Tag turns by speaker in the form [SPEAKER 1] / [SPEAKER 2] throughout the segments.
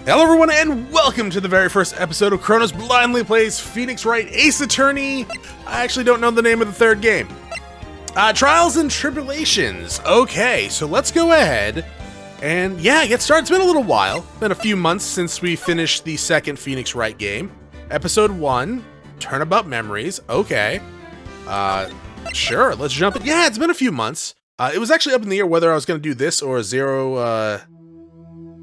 [SPEAKER 1] Hello everyone and welcome to the very first episode of Chronos blindly plays Phoenix Wright Ace Attorney. I actually don't know the name of the third game. Trials and Tribulations. Okay, so let's go ahead and get started. It's been a little while. Been a few months since we finished the second Phoenix Wright game. Episode 1, Turnabout Memories. Okay. Sure, let's jump in. Yeah, it's been a few months. It was actually up in the air whether I was going to do this or a Zero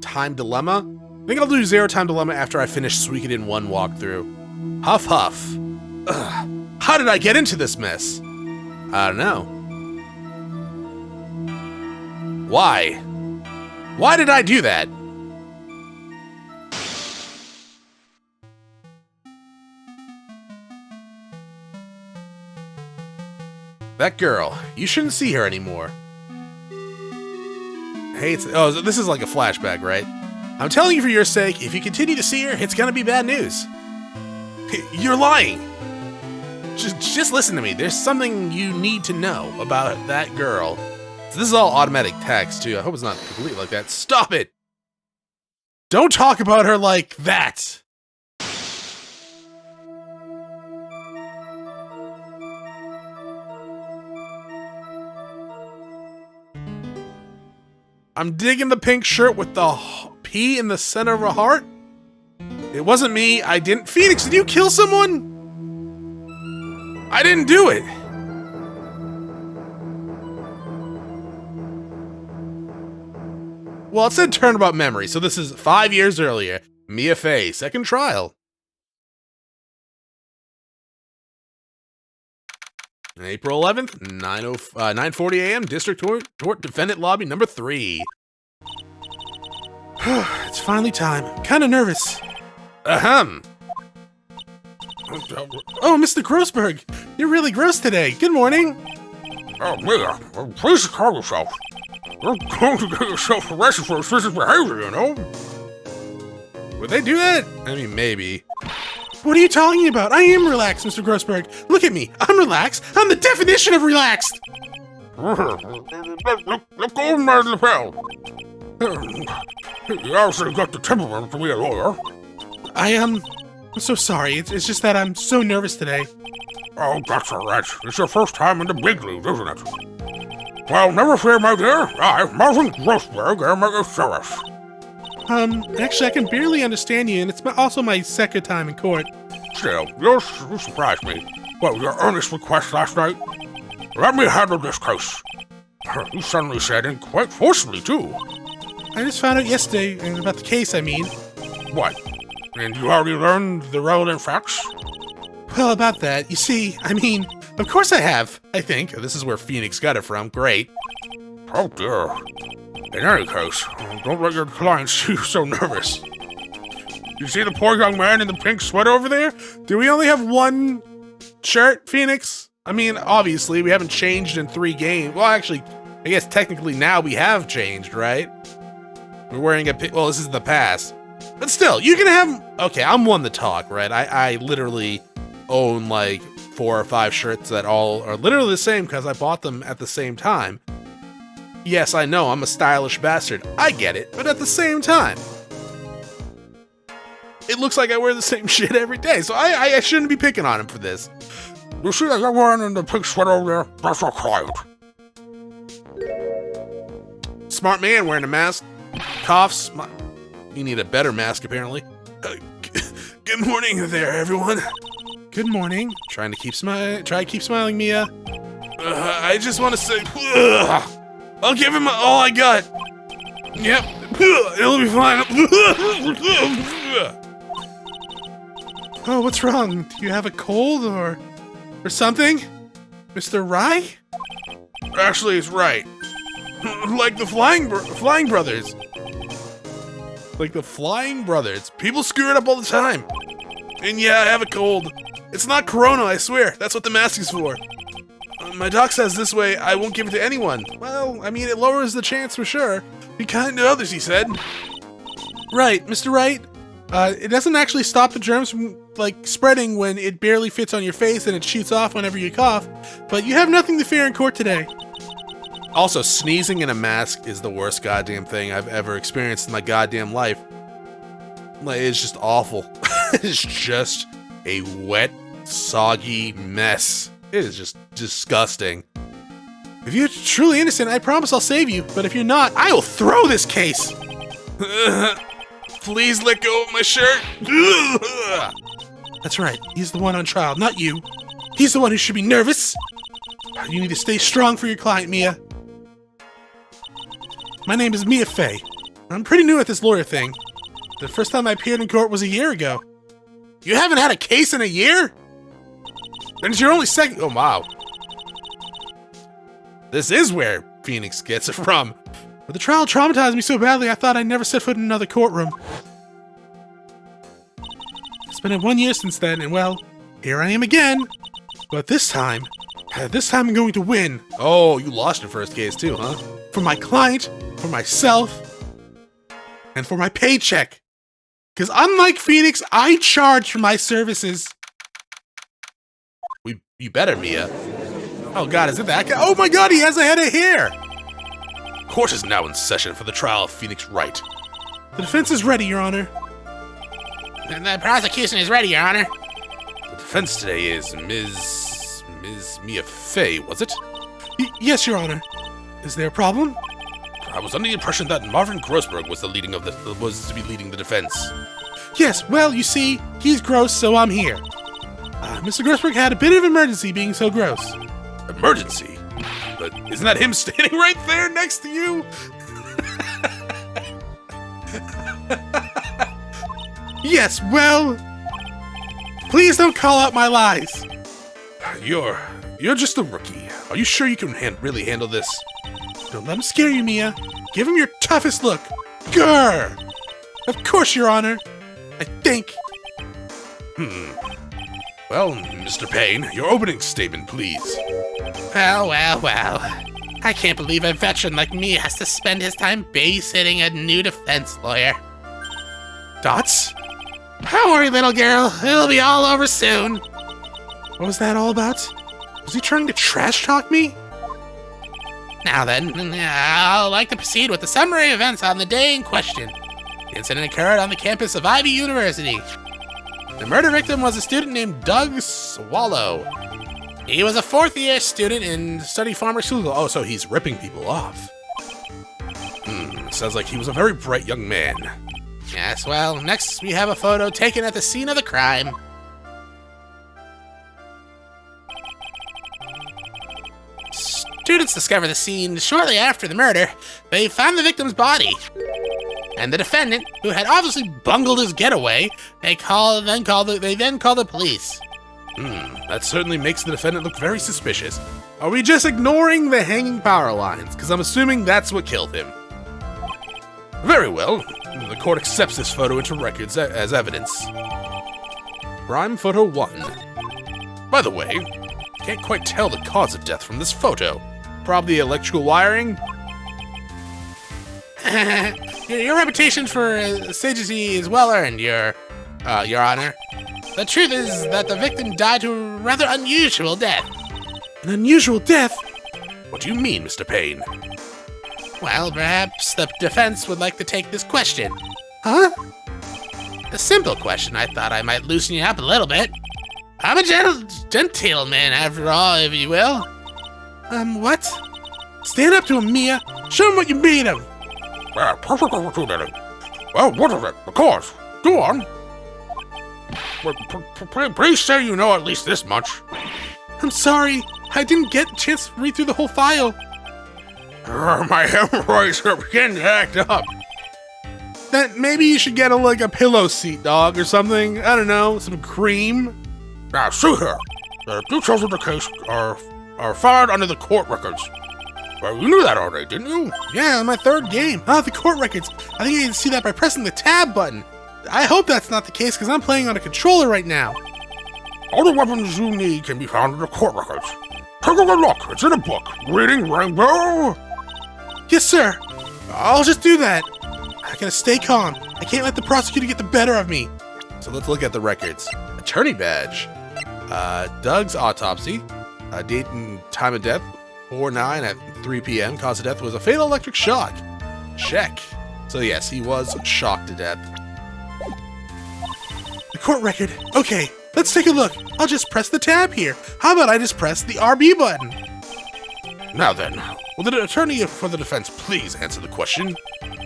[SPEAKER 1] Time Dilemma. I think I'll do Zero Time Dilemma after I finish Gyakuten 1 walkthrough. Huff huff. Ugh. How did I get into this mess? I don't know. Why? Why did I do that? That girl. You shouldn't see her anymore. Hey, this is like a flashback, right? I'm telling you for your sake, if you continue to see her, it's gonna be bad news. You're lying. Just listen to me. There's something you need to know about that girl. So this is all automatic text, too. I hope it's not completely like that. Stop it! Don't talk about her like that! I'm digging the pink shirt with the P in the center of a heart. It wasn't me. I didn't. Phoenix, did you kill someone? I didn't do it. Well, it said Turnabout Memory, so this is 5 years earlier. Mia Fey, second trial. April 11th, 9:40 a.m., District Court Defendant Lobby number 3. It's finally time. I'm kind of nervous. Ahem. Oh, Mr. Grossberg, you're really gross today. Good morning.
[SPEAKER 2] Oh, Mia, please calm yourself. You're going to get yourself arrested for suspicious behavior, you know?
[SPEAKER 1] Would they do that? I mean, maybe. What are you talking about? I am relaxed, Mr. Grossberg. Look at me. I'm relaxed. I'm the definition of relaxed.
[SPEAKER 2] Let go of my lapel. You obviously got the temperament to be a lawyer.
[SPEAKER 1] I'm so sorry. It's just that I'm so nervous today.
[SPEAKER 2] Oh, that's all right. It's your first time in the big leagues, isn't it? Well, never fear, my dear. I, Marvin Grossberg, am your sheriff.
[SPEAKER 1] Actually, I can barely understand you, and it's also my second time in court.
[SPEAKER 2] Still, you surprised me. Well, your earnest request last night? Let me handle this case. You suddenly said, and quite forcibly, too.
[SPEAKER 1] I just found out yesterday, about the case, I mean.
[SPEAKER 2] What? And you already learned the relevant facts?
[SPEAKER 1] Well, about that, you see, I mean, of course I have, I think. This is where Phoenix got it from. Great.
[SPEAKER 2] Oh, dear. In any case, don't let your clients see you so nervous. You see the poor young man in the pink sweater over there?
[SPEAKER 1] Do we only have one shirt, Phoenix? I mean, obviously, we haven't changed in 3 games. Well, actually, I guess technically now we have changed, right? We're wearing well, this is the past. But still, you can have... Okay, I'm one to talk, right? I literally own like 4 or 5 shirts that all are literally the same because I bought them at the same time. Yes, I know, I'm a stylish bastard. I get it, but at the same time, it looks like I wear the same shit every day, so I shouldn't be picking on him for this.
[SPEAKER 2] You see that young man in the pink sweater over there? That's our client.
[SPEAKER 1] Smart man wearing a mask. Coughs. You need a better mask, apparently. Good morning there, everyone. Good morning. Try to keep smiling, Mia. I just want to say, I'll give him all I got. Yep, it'll be fine. Oh, what's wrong? Do you have a cold or something, Mr. Rye? Actually, it's Wright. Like the Flying Brothers. Like the Flying Brothers. People screw it up all the time. And yeah, I have a cold. It's not Corona, I swear. That's what the mask is for. My doc says this way I won't give it to anyone. Well, I mean, it lowers the chance for sure. Be kind to others, he said. Right, Mr. Wright. It doesn't actually stop the germs from, like, spreading when it barely fits on your face and it shoots off whenever you cough. But you have nothing to fear in court today. Also, sneezing in a mask is the worst goddamn thing I've ever experienced in my goddamn life. Like, it's just awful. It's just a wet, soggy mess. It is just disgusting. If you're truly innocent, I promise I'll save you. But if you're not, I will throw this case. Please let go of my shirt. That's right. He's the one on trial, not you. He's the one who should be nervous. You need to stay strong for your client, Mia. My name is Mia Fey. I'm pretty new at this lawyer thing. The first time I appeared in court was a year ago. You haven't had a case in a year? And it's your only second. Oh, wow. This is where Phoenix gets it from. But the trial traumatized me so badly I thought I'd never set foot in another courtroom. It's been 1 year since then, and well, here I am again. But this time I'm going to win. Oh, you lost your first case too, huh? For my client, for myself, and for my paycheck. Because unlike Phoenix, I charge for my services. You better, Mia. Oh god, is it that guy? Oh my god, he has a head of hair! Court is now in session for the trial of Phoenix Wright. The defense is ready, Your Honor.
[SPEAKER 3] And the prosecution is ready, Your Honor.
[SPEAKER 1] The defense today is Ms. Mia Fey, was it? Yes, Your Honor. Is there a problem? I was under the impression that Marvin Grossberg was to be leading the defense. Yes, well, you see, he's gross, so I'm here. Mr. Grossberg had a bit of emergency being so gross. Emergency? But isn't that him standing right there next to you? Yes, well, please don't call out my lies. You're just a rookie. Are you sure you can really handle this? Don't let him scare you, Mia. Give him your toughest look. Grr! Of course, Your Honor. I think. Well, Mr. Payne, your opening statement, please.
[SPEAKER 3] Well. I can't believe a veteran like me has to spend his time babysitting a new defense lawyer.
[SPEAKER 1] Dots?
[SPEAKER 3] Don't worry, little girl. It'll be all over soon.
[SPEAKER 1] What was that all about? Was he trying to trash talk me?
[SPEAKER 3] Now then, I'd like to proceed with the summary events on the day in question. The incident occurred on the campus of Ivy University. The murder victim was a student named Doug Swallow. He was a fourth-year student in study pharmaceutical. Oh, so he's ripping people off. Sounds like he was a very bright young man. Yes, well, next we have a photo taken at the scene of the crime. Students discover the scene shortly after the murder. They found the victim's body. And the defendant, who had obviously bungled his getaway, they then called the police.
[SPEAKER 1] That certainly makes the defendant look very suspicious. Are we just ignoring the hanging power lines? Because I'm assuming that's what killed him. Very well. The court accepts this photo into records as evidence. Crime photo 1. By the way, can't quite tell the cause of death from this photo. Probably electrical wiring.
[SPEAKER 3] Your reputation for sagacity is well earned, Your Honor. The truth is that the victim died to a rather unusual death.
[SPEAKER 1] An unusual death? What do you mean, Mr. Payne?
[SPEAKER 3] Well, perhaps the defense would like to take this question.
[SPEAKER 1] Huh?
[SPEAKER 3] A simple question. I thought I might loosen you up a little bit. I'm a gentleman, after all, if you will.
[SPEAKER 1] What? Stand up to him, Mia. Show him what you're made of.
[SPEAKER 2] Perfect opportunity. Well, what is it? Of course. Go on. Please say you know at least this much.
[SPEAKER 1] I'm sorry. I didn't get a chance to read through the whole file.
[SPEAKER 2] My hemorrhoids are beginning to act up.
[SPEAKER 1] Then maybe you should get a pillow seat, dog, or something. I don't know, some cream.
[SPEAKER 2] Now, see here. The details of the case are filed under the court records. Well, you knew that already, didn't you?
[SPEAKER 1] Yeah, my third game. The court records. I think you can see that by pressing the tab button. I hope that's not the case, because I'm playing on a controller right now.
[SPEAKER 2] All the weapons you need can be found in the court records. Take a good look. It's in a book. Reading Rainbow?
[SPEAKER 1] Yes, sir. I'll just do that. I gotta stay calm. I can't let the prosecutor get the better of me. So let's look at the records. Attorney badge. Doug's autopsy. Date and time of death. 4/9 at 3 p.m. Cause of death was a fatal electric shock. Check. So yes, he was shocked to death. court record. Okay, let's take a look. I'll just press the tab here. How about I just press the RB button?
[SPEAKER 2] Now then, will the attorney for the defense please answer the question?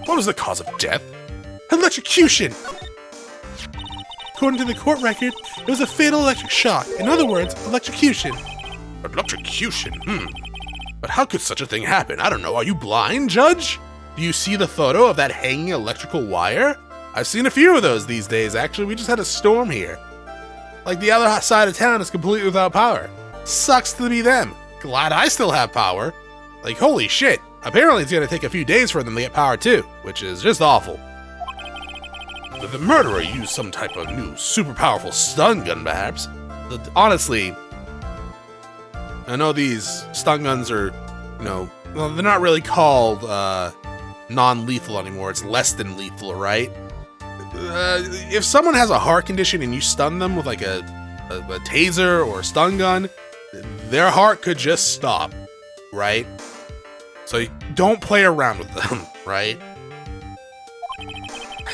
[SPEAKER 2] What was the cause of death?
[SPEAKER 1] Electrocution! According to the court record, it was a fatal electric shock. In other words, electrocution.
[SPEAKER 2] Electrocution? But how could such a thing happen? I don't know. Are you blind, Judge? Do you see the photo of that hanging electrical wire? I've seen a few of those these days, actually. We just had a storm here. Like, the other side of town is completely without power. Sucks to be them. Glad I still have power. Like, holy shit. Apparently it's gonna take a few days for them to get power too, which is just awful. The murderer used some type of new super powerful stun gun, perhaps. Honestly, I know these stun guns are, well, they're not really called non-lethal anymore. It's less than lethal, right? If someone has a heart condition and you stun them with like a taser or a stun gun, their heart could just stop, right? So don't play around with them, right?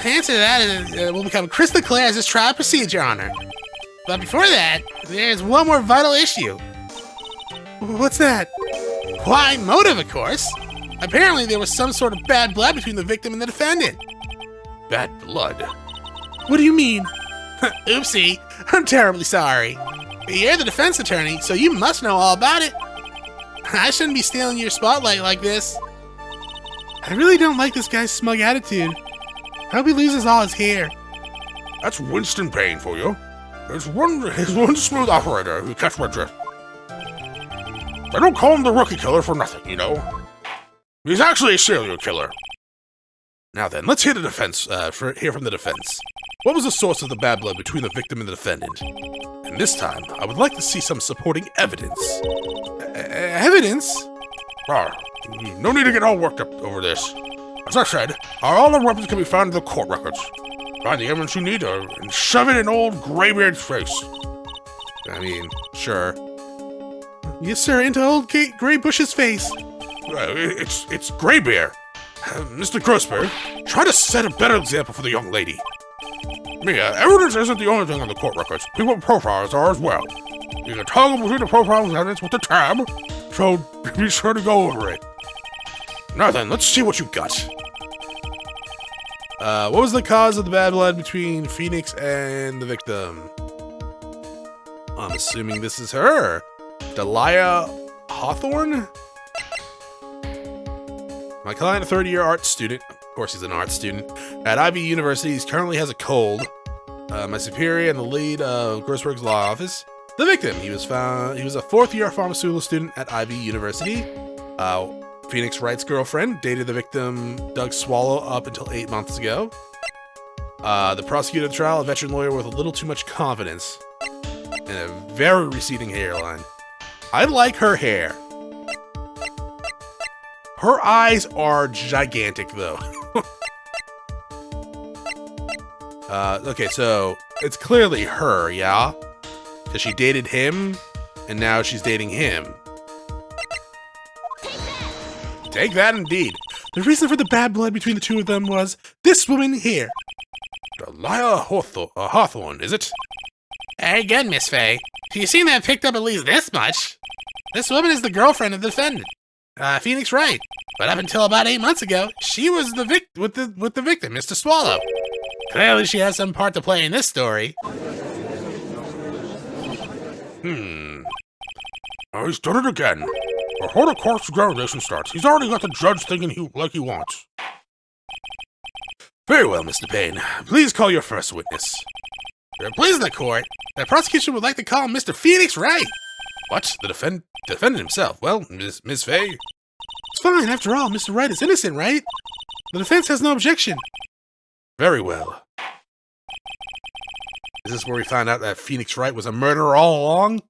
[SPEAKER 3] The answer to that will become crystal clear as this trial proceeds, Your Honor. But before that, there's one more vital issue.
[SPEAKER 1] What's that?
[SPEAKER 3] Why, motive, of course. Apparently there was some sort of bad blood between the victim and the defendant.
[SPEAKER 2] Bad blood?
[SPEAKER 1] What do you mean?
[SPEAKER 3] Oopsie, I'm terribly sorry. You're the defense attorney, so you must know all about it. I shouldn't be stealing your spotlight like this.
[SPEAKER 1] I really don't like this guy's smug attitude. I hope he loses all his hair.
[SPEAKER 2] That's Winston Payne for you. He's one smooth operator who catch my drift. They don't call him the rookie killer for nothing, you know. He's actually a serial killer. Now then, let's hear the defense. Hear from the defense. What was the source of the bad blood between the victim and the defendant? And this time, I would like to see some supporting evidence.
[SPEAKER 1] Evidence?
[SPEAKER 2] No need to get all worked up over this. As I said, all the weapons can be found in the court records. Find the evidence you need and shove it in old Graybeard's face.
[SPEAKER 1] I mean, sure. Yes, sir, into old Graybush's face.
[SPEAKER 2] It's Graybeard. Mr. Grossberg, try to set a better example for the young lady. Mia, evidence isn't the only thing on the court records. People profiles are as well. You can toggle between the profiles evidence with the tab, so be sure to go over it. Now then, let's see what you got.
[SPEAKER 1] What was the cause of the bad blood between Phoenix and the victim? I'm assuming this is her. Delia Hawthorne? My client, a third-year art student, of course he's an art student, at Ivy University. He currently has a cold. My superior and the lead of Grossberg's law office. The victim, he was a fourth-year pharmaceutical student at Ivy University. Phoenix Wright's girlfriend dated the victim, Doug Swallow, up until 8 months ago. The prosecutor of the trial, a veteran lawyer with a little too much confidence and a very receding hairline. I like her hair. Her eyes are gigantic, though. Okay, so it's clearly her, yeah? Because she dated him, and now she's dating him. Take that, indeed. The reason for the bad blood between the two of them was this woman here.
[SPEAKER 2] Delia Hawthorne, is it?
[SPEAKER 3] Very good, Miss Faye. You seem to have picked up at least this much. This woman is the girlfriend of the defendant, Phoenix Wright. But up until about 8 months ago, she was with the victim, Mr. Swallow. Clearly, she has some part to play in this story.
[SPEAKER 2] Oh, he's done it again. Before the court's examination starts, he's already got the judge thinking he wants.
[SPEAKER 1] Very well, Mr. Payne. Please call your first witness.
[SPEAKER 3] Please, the court. The prosecution would like to call Mr. Phoenix Wright.
[SPEAKER 1] What? The defendant himself? Well, Miss Faye.
[SPEAKER 3] It's fine. After all, Mr. Wright is innocent, right? The defense has no objection.
[SPEAKER 1] Very well. Is this where we found out that Phoenix Wright was a murderer all along?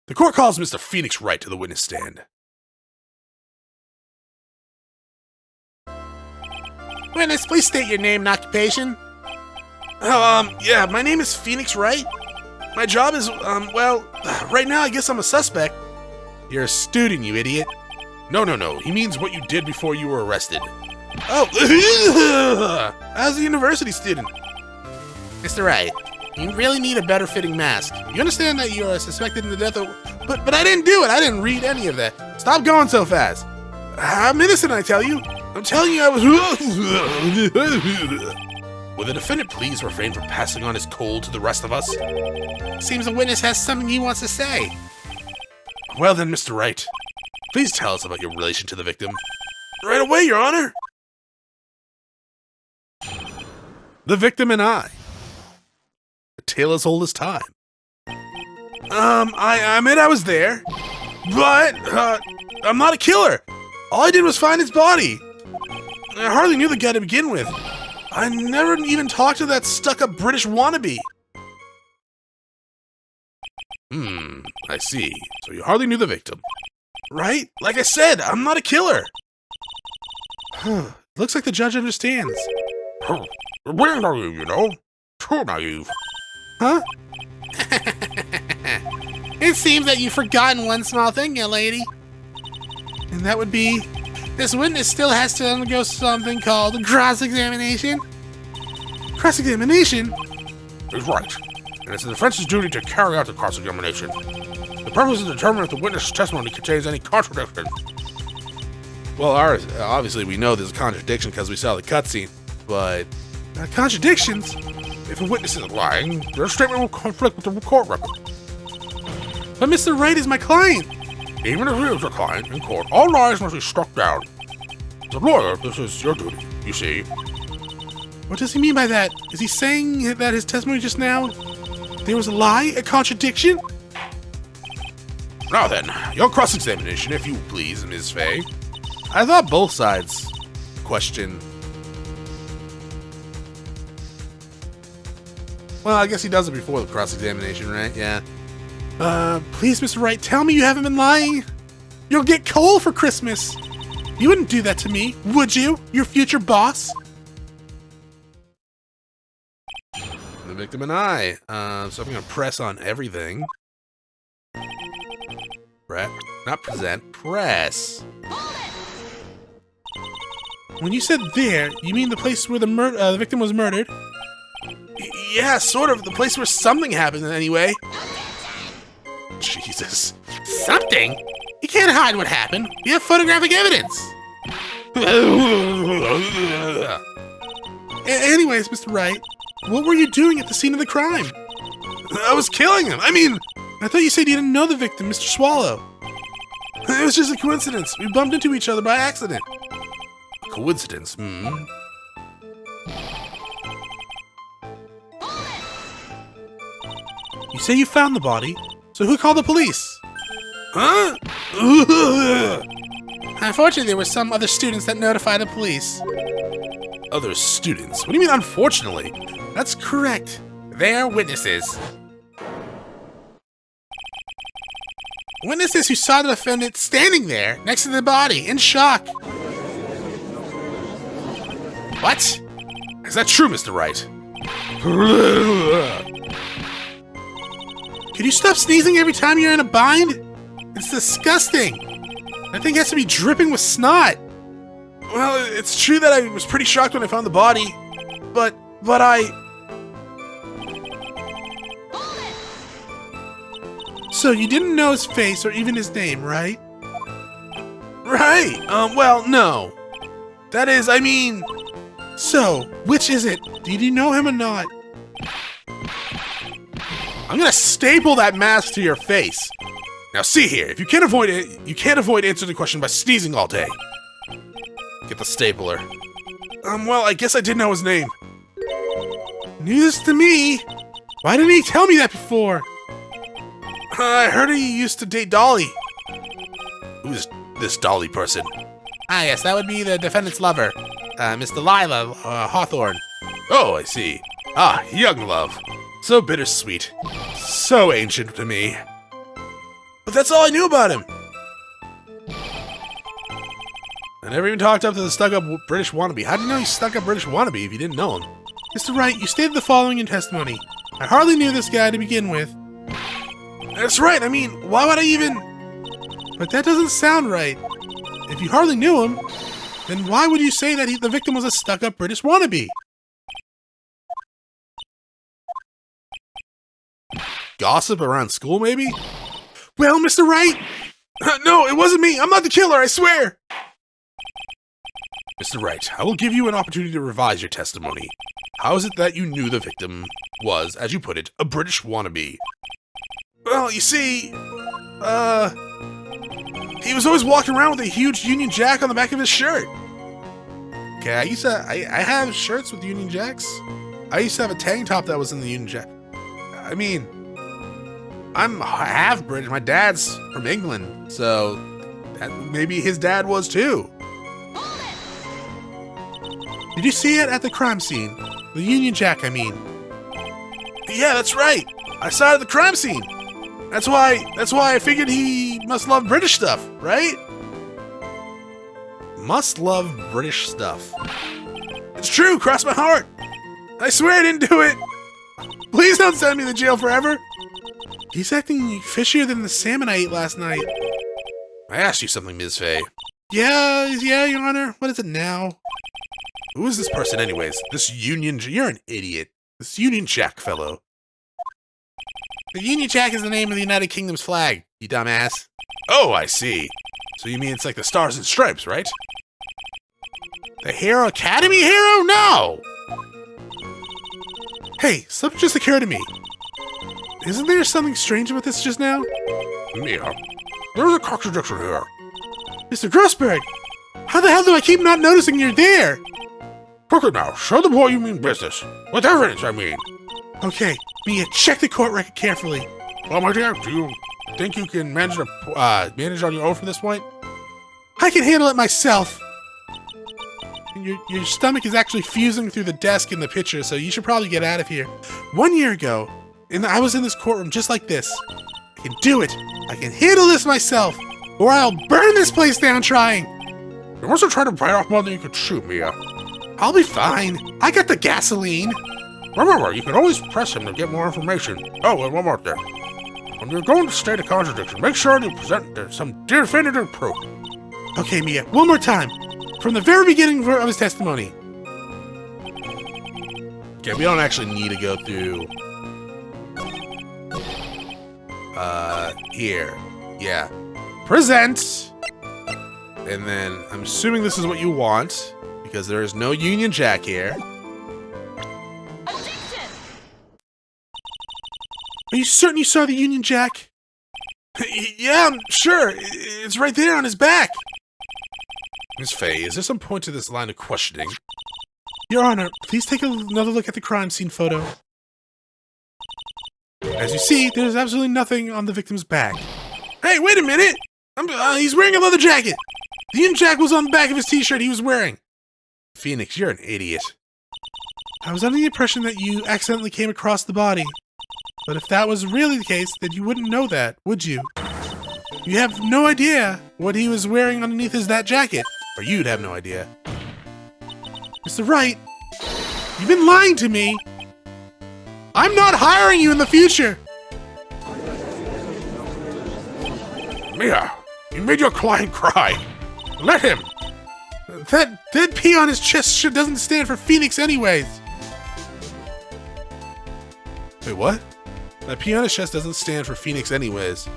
[SPEAKER 1] The court calls Mr. Phoenix Wright to the witness stand.
[SPEAKER 3] Witness, please state your name and occupation.
[SPEAKER 1] Yeah, my name is Phoenix Wright. My job is, well, right now I guess I'm a suspect. You're a student, you idiot. No. He means what you did before you were arrested. Oh, as a university student.
[SPEAKER 3] Mr. Wright, You really need a better fitting mask. You understand that you are suspected in the death of... But I didn't do it. I didn't read any of that.
[SPEAKER 2] Stop going so fast. I'm innocent, I tell you. I'm telling you I was... Will the defendant please refrain from passing on his cold to the rest of us?
[SPEAKER 3] Seems the witness has something he wants to say.
[SPEAKER 2] Well then, Mr. Wright, please tell us about your relation to the victim. Right away, Your Honor. The victim and I. A tale as old as time. I admit I was there, but, I'm not a killer. All I did was find his body. I hardly knew the guy to begin with. I never even talked to that stuck-up British wannabe. I see. So you hardly knew the victim. Right? Like I said, I'm not a killer.
[SPEAKER 1] Looks like the judge understands.
[SPEAKER 2] We're naive, you know. Too naive.
[SPEAKER 1] Huh?
[SPEAKER 3] It seems that you've forgotten one small thing, young lady.
[SPEAKER 1] And that would be...
[SPEAKER 3] This witness still has to undergo something called cross-examination.
[SPEAKER 1] Cross-examination?
[SPEAKER 2] He's right. And it's the defense's duty to carry out the cross-examination. The purpose is to determine if the witness' testimony contains any contradiction. Well, obviously we know there's a contradiction because we saw the cutscene, but...
[SPEAKER 1] contradictions?
[SPEAKER 2] If a witness is lying, their statement will conflict with the court record.
[SPEAKER 1] But Mr. Wright is my client.
[SPEAKER 2] Even if he is a client in court, all lies must be struck down. As a lawyer, this is your duty, you see.
[SPEAKER 1] What does he mean by that? Is he saying that his testimony just now, there was a lie, a contradiction?
[SPEAKER 2] Now then, your cross-examination, if you please, Ms. Fay.
[SPEAKER 1] I thought both sides question.
[SPEAKER 2] Well, I guess he does it before the cross-examination, right? Yeah.
[SPEAKER 1] Please, Mr. Wright, tell me you haven't been lying. You'll get coal for Christmas. You wouldn't do that to me, would you? Your future boss?
[SPEAKER 2] The victim and I. So I'm gonna press on everything. Not present, press.
[SPEAKER 1] When you said there, you mean the place where the victim was murdered?
[SPEAKER 2] Yeah, sort of. The place where something happened anyway. Jesus.
[SPEAKER 3] Something? You can't hide what happened. You have photographic evidence.
[SPEAKER 1] Anyways, Mr. Wright, what were you doing at the scene of the crime?
[SPEAKER 2] I was killing him. I mean,
[SPEAKER 1] I thought you said you didn't know the victim, Mr. Swallow.
[SPEAKER 2] It was just a coincidence. We bumped into each other by accident. Coincidence?
[SPEAKER 1] You say you found the body, so who called the police?
[SPEAKER 2] Huh?
[SPEAKER 3] Unfortunately, there were some other students that notified the police.
[SPEAKER 2] Other students? What do you mean, unfortunately?
[SPEAKER 1] That's correct.
[SPEAKER 3] They're witnesses. Witnesses who saw the defendant standing there next to the body in shock.
[SPEAKER 2] What? Is that true, Mr. Wright?
[SPEAKER 1] Could you stop sneezing every time you're in a bind? It's disgusting. That thing has to be dripping with snot.
[SPEAKER 2] Well, it's true that I was pretty shocked when I found the body, but I...
[SPEAKER 1] So you didn't know his face or even his name, right?
[SPEAKER 2] Right. Well, no. That is, I mean...
[SPEAKER 1] So, which is it? Did you know him or not?
[SPEAKER 2] I'm gonna staple that mask to your face. Now see here, if you can't avoid it, you can't avoid answering the question by sneezing all day. Get the stapler. Well, I guess I did know his name.
[SPEAKER 1] News to me. Why didn't he tell me that before?
[SPEAKER 2] I heard he used to date Dolly. Who's this Dolly person?
[SPEAKER 3] Ah, yes, that would be the defendant's lover, Miss Delilah Hawthorne.
[SPEAKER 2] Oh, I see. Ah, young love. So bittersweet. So ancient to me. But that's all I knew about him. I never even talked up to the stuck-up British wannabe. How do you know he's stuck-up British wannabe if you didn't know him?
[SPEAKER 1] Mr. Wright, you stated the following in testimony. I hardly knew this guy to begin with.
[SPEAKER 2] That's right, I mean, why would I even...
[SPEAKER 1] But that doesn't sound right. If you hardly knew him, then why would you say that the victim was a stuck-up British wannabe?
[SPEAKER 2] gossip around school, maybe?
[SPEAKER 1] Well, Mr. Wright? No, it wasn't me. I'm not the killer, I swear.
[SPEAKER 2] Mr. Wright, I will give you an opportunity to revise your testimony. How is it that you knew the victim was, as you put it, a British wannabe?
[SPEAKER 1] Well, you see, he was always walking around with a huge Union Jack on the back of his shirt.
[SPEAKER 2] Okay, I have shirts with Union Jacks. I used to have a tank top that was in the Union Jack. I mean, I'm half British. My dad's from England, so maybe his dad was too.
[SPEAKER 1] Did you see it at the crime scene? The Union Jack, I mean.
[SPEAKER 2] Yeah, that's right. I saw it at the crime scene. That's why I figured he must love British stuff, right? Must love British stuff.
[SPEAKER 1] It's true, cross my heart. I swear I didn't do it. Please don't send me to jail forever. He's acting fishier than the salmon I ate last night.
[SPEAKER 2] I asked you something, Ms. Faye.
[SPEAKER 1] Yeah, Your Honor. What is it now?
[SPEAKER 2] Who is this person anyways? This Union... You're an idiot. This Union Jack fellow.
[SPEAKER 3] The Union Jack is the name of the United Kingdom's flag, you dumbass.
[SPEAKER 2] Oh, I see. So you mean it's like the Stars and Stripes, right?
[SPEAKER 3] The Hero Academy hero? No!
[SPEAKER 1] Hey, something just occurred to me. Isn't there something strange about this just now?
[SPEAKER 2] Mia, there's a contradiction here.
[SPEAKER 1] Mr. Grossberg, how the hell do I keep not noticing you're there?
[SPEAKER 2] Quickly now, show the boy you mean business. With evidence, I mean.
[SPEAKER 1] Okay, Mia, check the court record carefully.
[SPEAKER 2] Well, my dear, do you think you can manage on your own from this point?
[SPEAKER 1] I can handle it myself. Your stomach is actually fusing through the desk in the picture, so you should probably get out of here. 1 year ago, I was in this courtroom just like this. I can do it. I can handle this myself, or I'll burn this place down trying.
[SPEAKER 2] You must have tried to bite off more than you could chew, Mia.
[SPEAKER 1] I'll be fine. I got the gasoline.
[SPEAKER 2] Remember, you can always press him to get more information. Oh, and one more thing. When you're going to state a contradiction, make sure you present some definitive proof.
[SPEAKER 1] Okay, Mia, one more time. From the very beginning of his testimony.
[SPEAKER 2] Okay, we don't actually need to go through... here. Yeah. Present! And then, I'm assuming this is what you want, because there is no Union Jack here.
[SPEAKER 1] Are you certain you saw the Union Jack?
[SPEAKER 2] Yeah, I'm sure. It's right there on his back. Miss Faye, is there some point to this line of questioning?
[SPEAKER 1] Your Honor, please take another look at the crime scene photo. As you see, there's absolutely nothing on the victim's back.
[SPEAKER 2] Hey, wait a minute! He's wearing a leather jacket! The Union Jack was on the back of his t-shirt he was wearing. Phoenix, you're an idiot.
[SPEAKER 1] I was under the impression that you accidentally came across the body. But if that was really the case, then you wouldn't know that, would you? You have no idea what he was wearing underneath that jacket.
[SPEAKER 2] Or you'd have no idea.
[SPEAKER 1] Mr. Wright, you've been lying to me. I'm not hiring you in the future.
[SPEAKER 2] Mia, you made your client cry. Let him.
[SPEAKER 1] That P on his chest doesn't stand for Phoenix anyways.
[SPEAKER 2] Wait, what? That P on his chest doesn't stand for Phoenix anyways.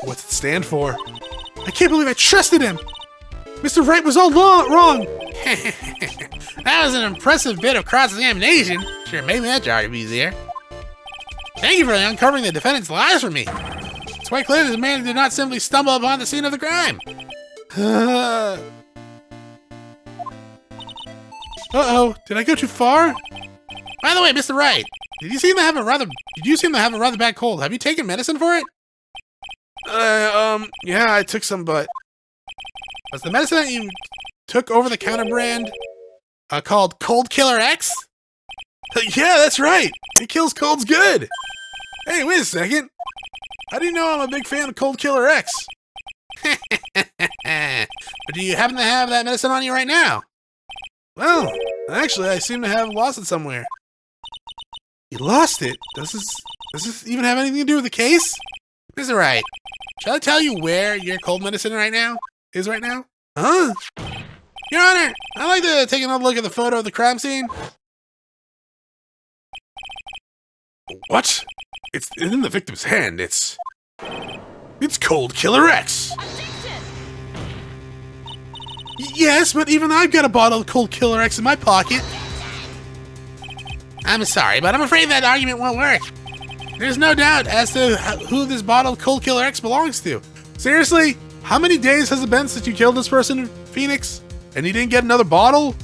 [SPEAKER 2] What's it stand for?
[SPEAKER 1] I can't believe I trusted him. Mr. Wright was all wrong.
[SPEAKER 3] That was an impressive bit of cross-examination. Sure made me that jar to be easier. Thank you for uncovering the defendant's lies for me. It's quite clear that the man did not simply stumble upon the scene of the crime.
[SPEAKER 1] Uh-oh, did I go too far?
[SPEAKER 3] By the way, Mr. Wright, you seem to have a rather bad cold. Have you taken medicine for it?
[SPEAKER 2] Yeah, I took some, but...
[SPEAKER 3] Was the medicine that you took over-the-counter brand called Cold Killer X?
[SPEAKER 2] Yeah, that's right. It kills colds good. Hey, wait a second. How do you know I'm a big fan of Cold Killer X?
[SPEAKER 3] But do you happen to have that medicine on you right now?
[SPEAKER 2] Well, actually, I seem to have lost it somewhere.
[SPEAKER 1] You lost it? Does this even have anything to do with the case?
[SPEAKER 3] Mr. Wright, shall I tell you where your cold medicine right now?
[SPEAKER 1] is right now?
[SPEAKER 2] Huh?
[SPEAKER 3] Your Honor, I'd like to take another look at the photo of the crime scene.
[SPEAKER 2] What? It's in the victim's hand. It's Cold Killer X.
[SPEAKER 1] Yes, but even I've got a bottle of Cold Killer X in my pocket.
[SPEAKER 3] I'm sorry, but I'm afraid that argument won't work. There's no doubt as to who this bottle of Cold Killer X belongs to.
[SPEAKER 1] Seriously? How many days has it been since you killed this person in Phoenix? And you didn't get another bottle?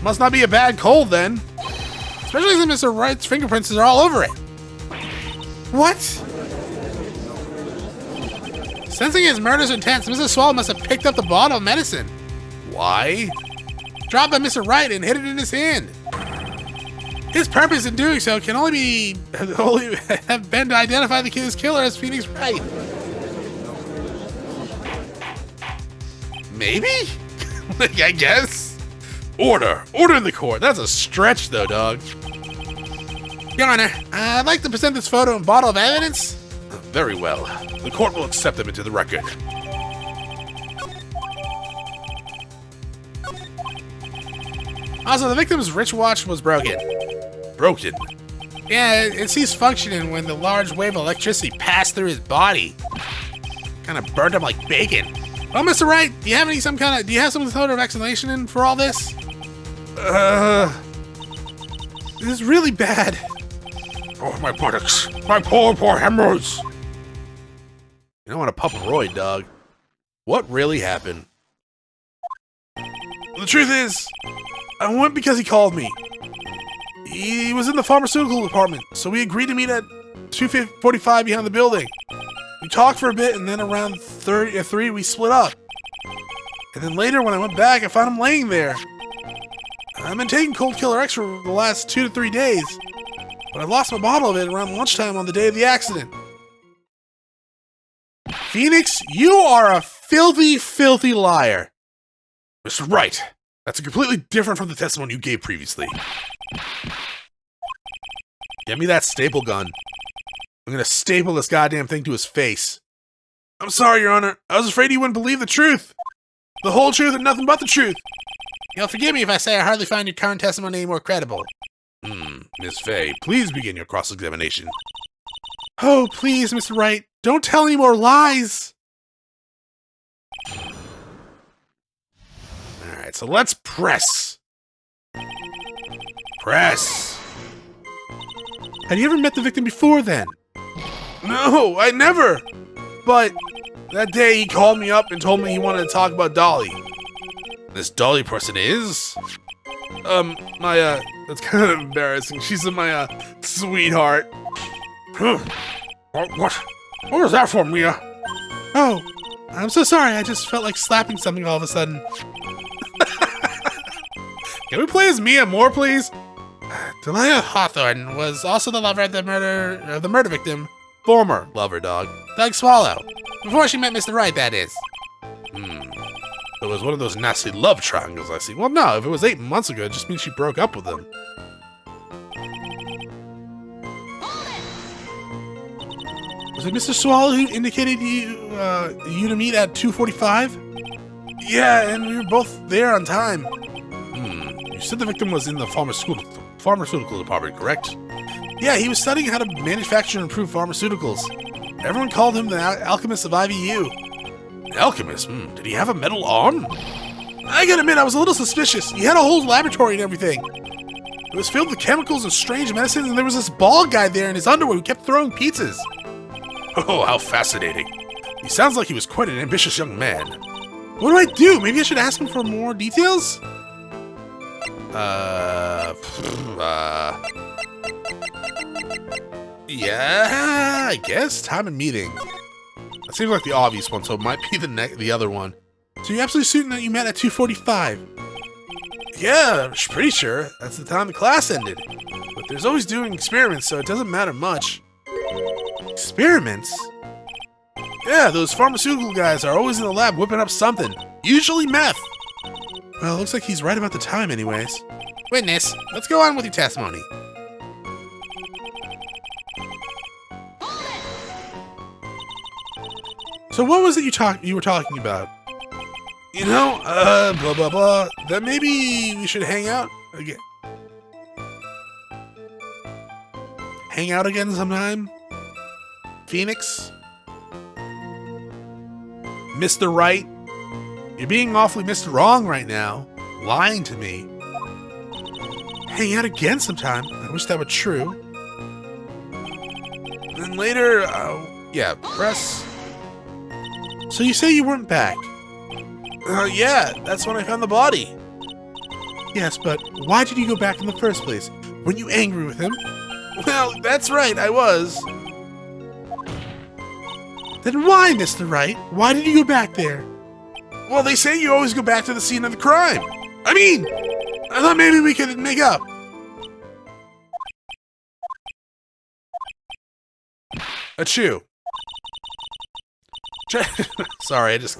[SPEAKER 1] Must not be a bad cold then.
[SPEAKER 3] Especially since Mr. Wright's fingerprints are all over it.
[SPEAKER 1] What?
[SPEAKER 3] Sensing his murder's intense, Mr. Swallow must have picked up the bottle of medicine.
[SPEAKER 2] Why?
[SPEAKER 3] Dropped by Mr. Wright and hid it in his hand. His purpose in doing so can only have been to identify the killer as Phoenix Wright.
[SPEAKER 2] Maybe? I guess. Order in the court. That's a stretch, though, dog.
[SPEAKER 3] Your Honor, I'd like to present this photo and bottle of evidence.
[SPEAKER 2] Very well. The court will accept them into the record.
[SPEAKER 3] Also, the victim's wristwatch was broken.
[SPEAKER 2] Broken.
[SPEAKER 3] Yeah, it ceased functioning when the large wave of electricity passed through his body. Kind of burned him like bacon. Well, Mr. Wright, do you have some sort of explanation for all this?
[SPEAKER 1] This is really bad.
[SPEAKER 2] Oh, my buttocks. My poor hemorrhoids. You don't want to pump a roid, dog. What really happened?
[SPEAKER 1] The truth is, I went because he called me. He was in the pharmaceutical department, so we agreed to meet at 2:45 behind the building. We talked for a bit, and then around 3 we split up. And then later, when I went back, I found him laying there. I've been taking Cold Killer X for the last 2 to 3 days, but I lost my bottle of it around lunchtime on the day of the accident. Phoenix, you are a filthy, filthy liar.
[SPEAKER 2] Mr. Wright, that's completely different from the testimony you gave previously. Get me that staple gun. I'm gonna staple this goddamn thing to his face.
[SPEAKER 1] I'm sorry, Your Honor. I was afraid you wouldn't believe the truth. The whole truth and nothing but the truth.
[SPEAKER 3] You'll forgive me if I say I hardly find your current testimony any more credible.
[SPEAKER 2] Miss Fay, please begin your cross-examination.
[SPEAKER 1] Oh, please, Mr. Wright, don't tell any more lies.
[SPEAKER 2] Alright, so let's press. Press.
[SPEAKER 1] Had you ever met the victim before then?
[SPEAKER 2] No, I never. But that day he called me up and told me he wanted to talk about Dolly. This Dolly person is? That's kind of embarrassing. She's my, sweetheart.
[SPEAKER 1] What was that for, Mia? Oh, I'm so sorry. I just felt like slapping something all of a sudden.
[SPEAKER 2] Can we play as Mia more, please?
[SPEAKER 3] Delia Hawthorne was also the lover of the murder victim,
[SPEAKER 2] Former lover, dog.
[SPEAKER 3] Doug Swallow. Before she met Mr. Wright, that is.
[SPEAKER 2] It was one of those nasty love triangles I see. Well, no, if it was 8 months ago, it just means she broke up with him.
[SPEAKER 1] Was it Mr. Swallow who indicated you to meet at 2:45? Yeah, and we were both there on time.
[SPEAKER 2] You said the victim was in the pharmaceutical department, correct?
[SPEAKER 1] Yeah, he was studying how to manufacture and improve pharmaceuticals. Everyone called him the alchemist of IVU.
[SPEAKER 2] An alchemist? Did he have a medal on?
[SPEAKER 1] I gotta admit, I was a little suspicious. He had a whole laboratory and everything. It was filled with chemicals and strange medicines, and there was this bald guy there in his underwear who kept throwing pizzas.
[SPEAKER 2] Oh, how fascinating. He sounds like he was quite an ambitious young man.
[SPEAKER 1] What do I do? Maybe I should ask him for more details?
[SPEAKER 2] Yeah, I guess. Time and meeting. That seems like the obvious one, so it might be the other one.
[SPEAKER 1] So you're absolutely certain that you met at 2:45?
[SPEAKER 2] Yeah, I'm pretty sure. That's the time the class ended. But there's always doing experiments, so it doesn't matter much.
[SPEAKER 1] Experiments?
[SPEAKER 2] Yeah, those pharmaceutical guys are always in the lab whipping up something. Usually meth.
[SPEAKER 1] Well, it looks like he's right about the time anyways.
[SPEAKER 3] Witness, let's go on with your testimony.
[SPEAKER 1] So what was it you were talking about?
[SPEAKER 2] You know, blah, blah, blah, that maybe we should hang out again.
[SPEAKER 1] Hang out again sometime? Phoenix? Mr. Wright? You're being awfully Mr. Wrong right now. Lying to me. Hang out again sometime. I wish that were true.
[SPEAKER 2] Then later, yeah, press.
[SPEAKER 1] So you say you weren't back?
[SPEAKER 2] Yeah, that's when I found the body.
[SPEAKER 1] Yes, but why did you go back in the first place? Weren't you angry with him?
[SPEAKER 2] Well, that's right, I was.
[SPEAKER 1] Then why, Mr. Wright? Why did you go back there?
[SPEAKER 2] Well, they say you always go back to the scene of the crime. I mean, I thought maybe we could make up.
[SPEAKER 1] Achoo. Sorry, I just...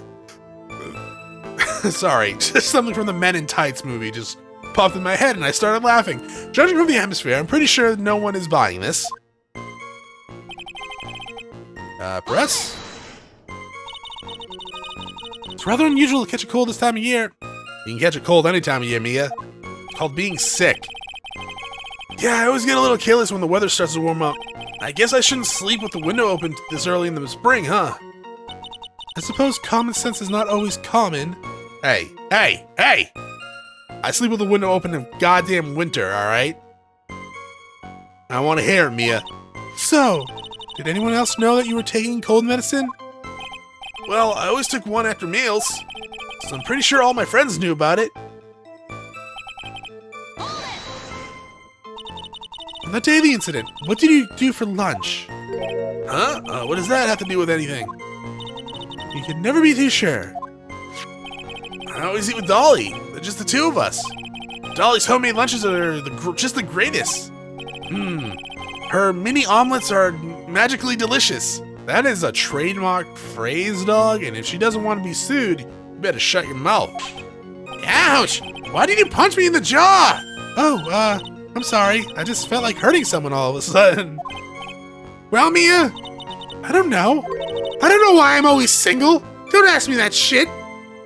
[SPEAKER 1] Sorry, just something from the Men in Tights movie just popped in my head and I started laughing. Judging from the atmosphere, I'm pretty sure no one is buying this. Press? It's rather unusual to catch a cold this time of year. You can catch a cold any time of year, Mia. It's called being sick.
[SPEAKER 2] Yeah, I always get a little careless when the weather starts to warm up. I guess I shouldn't sleep with the window open this early in the spring, huh?
[SPEAKER 1] I suppose common sense is not always common.
[SPEAKER 2] Hey!
[SPEAKER 1] I sleep with the window open in goddamn winter, alright?
[SPEAKER 2] I want to hear it, Mia.
[SPEAKER 1] So, did anyone else know that you were taking cold medicine?
[SPEAKER 2] Well, I always took one after meals, so I'm pretty sure all my friends knew about it.
[SPEAKER 1] On the day of the incident, what did you do for lunch?
[SPEAKER 2] Huh? What does that have to do with anything?
[SPEAKER 1] You can never be too sure.
[SPEAKER 2] I always eat with Dolly. They're just the two of us. Dolly's homemade lunches are just the greatest. Her mini omelets are magically delicious.
[SPEAKER 1] That is a trademark phrase, dog, and if she doesn't want to be sued, you better shut your mouth.
[SPEAKER 2] Ouch! Why did you punch me in the jaw?
[SPEAKER 1] Oh, I'm sorry. I just felt like hurting someone all of a sudden.
[SPEAKER 2] Well, Mia,
[SPEAKER 1] I don't know.
[SPEAKER 2] I don't know why I'm always single. Don't ask me that shit.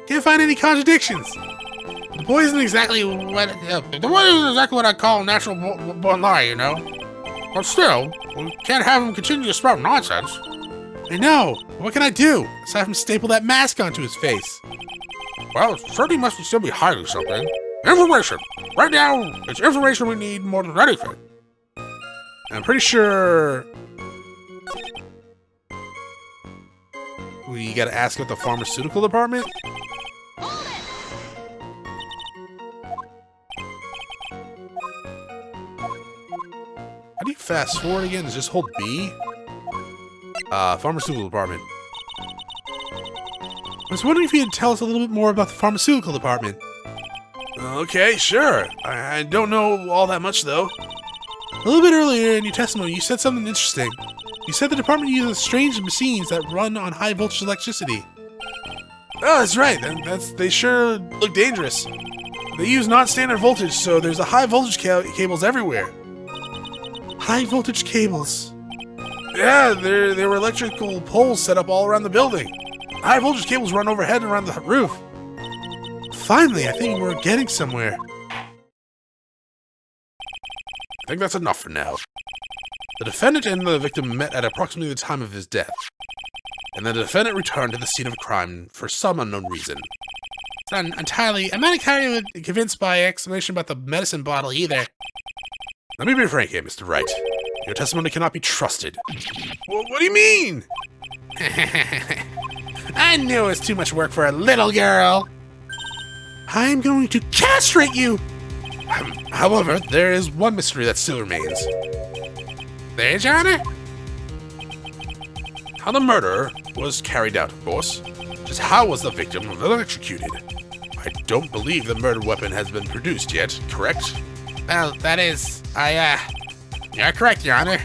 [SPEAKER 1] Can't find any contradictions.
[SPEAKER 3] The boy isn't exactly what I call a natural born liar, you know. But still, we can't have him continue to sprout nonsense.
[SPEAKER 1] I know. What can I do aside from staple that mask onto his face?
[SPEAKER 3] Well, certainly must still be hiding something. Information. Right now, it's information we need more than anything.
[SPEAKER 1] I'm pretty sure we gotta ask at the pharmaceutical department. How do you fast forward again? Is just hold B? Pharmaceutical department. I was wondering if you could tell us a little bit more about the pharmaceutical department.
[SPEAKER 2] Okay, sure. I don't know all that much, though.
[SPEAKER 1] A little bit earlier in your testimony, you said something interesting. You said the department uses strange machines that run on high voltage electricity.
[SPEAKER 2] Oh, that's right. They sure look dangerous. They use non-standard voltage, so there's a high voltage cables everywhere.
[SPEAKER 1] High voltage cables?
[SPEAKER 2] Yeah, there were electrical poles set up all around the building. High voltage cables run overhead and around the roof.
[SPEAKER 1] Finally, I think we're getting somewhere.
[SPEAKER 2] I think that's enough for now.
[SPEAKER 1] The defendant and the victim met at approximately the time of his death, and the defendant returned to the scene of crime for some unknown reason. I'm not entirely convinced by your explanation about the medicine bottle either.
[SPEAKER 2] Let me be frank here, Mr. Wright. Your testimony cannot be trusted. What do you mean?
[SPEAKER 3] I knew it was too much work for a little girl.
[SPEAKER 1] I'm going to castrate you!
[SPEAKER 2] However, there is one mystery that still remains.
[SPEAKER 3] There, Your Honor?
[SPEAKER 2] How the murder was carried out, of course. Just how was the victim electrocuted? I don't believe the murder weapon has been produced yet, correct?
[SPEAKER 3] Well, that is... You're correct, Your Honor.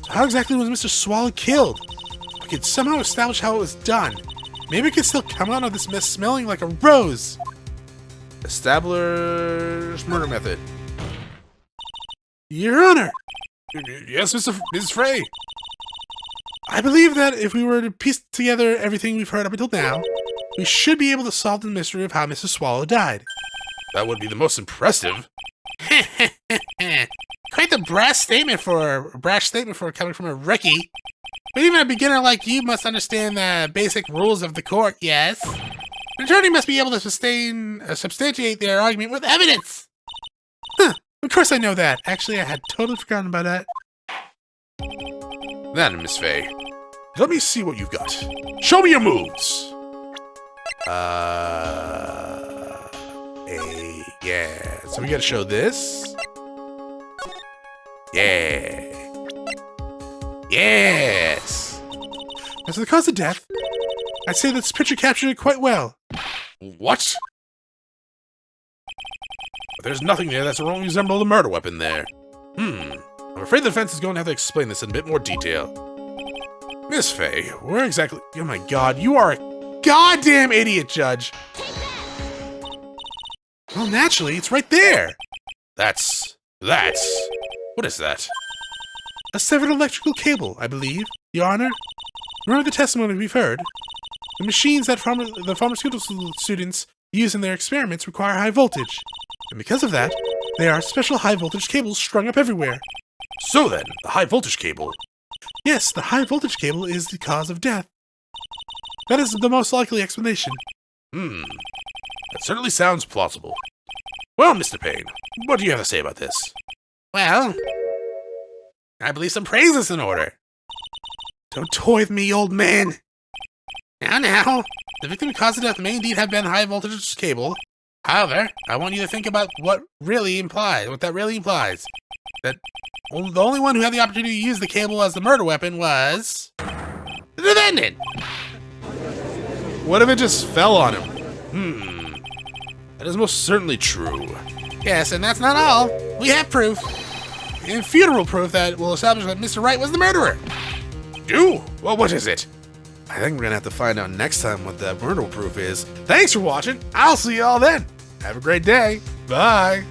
[SPEAKER 1] So how exactly was Mr. Swallow killed? We could somehow establish how it was done. Maybe we could still come out of this mess smelling like a rose.
[SPEAKER 2] Establish murder method.
[SPEAKER 1] Your Honor!
[SPEAKER 2] Yes, Mrs. Frey.
[SPEAKER 1] I believe that if we were to piece together everything we've heard up until now, we should be able to solve the mystery of how Mrs. Swallow died.
[SPEAKER 2] That would be the most impressive.
[SPEAKER 3] Quite the brash statement for coming from a rookie. But even a beginner like you must understand the basic rules of the court, yes? An attorney must be able to substantiate their argument with evidence.
[SPEAKER 1] Huh, of course I know that. Actually, I had totally forgotten about that.
[SPEAKER 2] Then, Miss Faye, let me see what you've got. Show me your moves!
[SPEAKER 1] Yeah. So we gotta show this.
[SPEAKER 2] Yeah. Yes!
[SPEAKER 1] As for the cause of death, I'd say this picture captured it quite well.
[SPEAKER 2] What? But there's nothing there that's wrong resemble the murder weapon there. I'm afraid the defense is going to have to explain this in a bit more detail. Miss Faye, where exactly—
[SPEAKER 1] Oh my god, you are a goddamn idiot, Judge! Well, naturally, it's right there!
[SPEAKER 2] That's... What is that?
[SPEAKER 1] A severed electrical cable, I believe, Your Honor. Remember the testimony we've heard? The machines that the pharmaceutical students use in their experiments require high voltage. And because of that, there are special high voltage cables strung up everywhere.
[SPEAKER 2] So then, the high voltage cable.
[SPEAKER 1] Yes, the high voltage cable is the cause of death. That is the most likely explanation.
[SPEAKER 2] That certainly sounds plausible. Well, Mr. Payne, what do you have to say about this?
[SPEAKER 3] Well, I believe some praise is in order.
[SPEAKER 1] Don't toy with me, old man.
[SPEAKER 3] Now, the victim who caused the death may indeed have been high voltage cable. However, I want you to think about what that really implies. That the only one who had the opportunity to use the cable as the murder weapon was the defendant.
[SPEAKER 2] What if it just fell on him? That is most certainly true.
[SPEAKER 3] Yes, and that's not all. We have proof. Irrefutable proof that will establish that Mr. Wright was the murderer.
[SPEAKER 2] Well, what is it?
[SPEAKER 1] I think we're gonna have to find out next time what that murder proof is. Thanks for watching. I'll see y'all then. Have a great day. Bye.